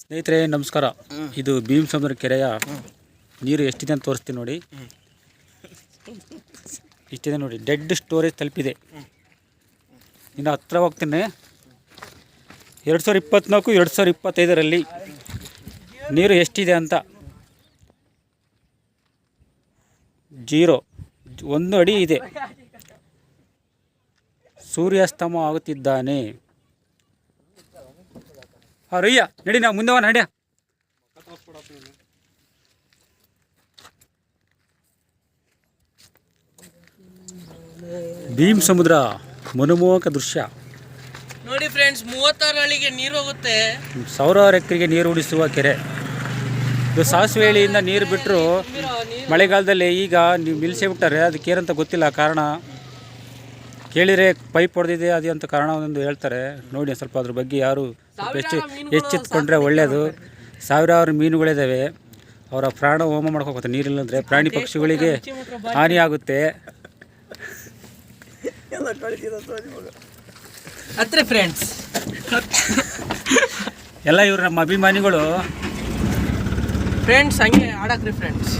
ಸ್ನೇಹಿತರೆ ನಮಸ್ಕಾರ. ಇದು ಭೀಮಸಮುದ್ರ ಕೆರೆಯ ನೀರು ಎಷ್ಟಿದೆ ಅಂತ ತೋರಿಸ್ತೀನಿ ನೋಡಿ. ಇಷ್ಟಿದೆ ನೋಡಿ, ಡೆಡ್ ಸ್ಟೋರೇಜ್ ತಲುಪಿದೆ. ಇನ್ನು ಹತ್ರ ಹೋಗ್ತೀನಿ. 2024-2025 ನೀರು ಎಷ್ಟಿದೆ ಅಂತ 1 ಅಡಿ ಇದೆ. ಸೂರ್ಯಾಸ್ತಮ ಆಗುತ್ತಿದ್ದಾನೆ. ರಯ್ಯ ನಡಿ, ನಾವು ಮುಂದೆ ನಡ್ಯ. ಭೀಮಸಮುದ್ರ ಮನಮೋಹಕ ದೃಶ್ಯ ನೋಡಿ ಫ್ರೆಂಡ್ಸ್. 36 ಹಳ್ಳಿಗೆ ನೀರು ಹೋಗುತ್ತೆ. 1000 ಎಕರೆಗೆ ನೀರು ಉಳಿಸುವ ಕೆರೆ ಇದು. ಸಾಸಿವೆಹಳ್ಳಿಯಿಂದ ನೀರು ಬಿಟ್ಟರು ಮಳೆಗಾಲದಲ್ಲಿ. ಈಗ ನೀವು ನಿಲ್ಲಿಸಿಬಿಟ್ಟಾರೆ, ಅದಕ್ಕೆ ಏನಂತ ಗೊತ್ತಿಲ್ಲ ಕಾರಣ. ಕೇಳಿದರೆ ಪೈಪ್ ಹೊಡೆದಿದೆ ಅದು ಅಂತ ಕಾರಣ ಒಂದು ಹೇಳ್ತಾರೆ. ನೋಡಿ ಸ್ವಲ್ಪ ಅದ್ರ ಬಗ್ಗೆ ಯಾರು ಎಚ್ಚೆತ್ಕೊಂಡ್ರೆ ಒಳ್ಳೆಯದು. ಸಾವಿರಾರು ಮೀನುಗಳಿದ್ದಾವೆ. ಅವರ ಪ್ರಾಣ ಹೋಮ ಮಾಡ್ಕೋಬೇಕು. ನೀರಿಲ್ಲಂದರೆ ಪ್ರಾಣಿ ಪಕ್ಷಿಗಳಿಗೆ ಹಾನಿಯಾಗುತ್ತೆ. ಫ್ರೆಂಡ್ಸ್ ಎಲ್ಲ ಇವರು ನಮ್ಮ ಅಭಿಮಾನಿಗಳು. ಫ್ರೆಂಡ್ಸ್ ಹಂಗೆ ಆಡಕ್ರಿ ಫ್ರೆಂಡ್ಸ್.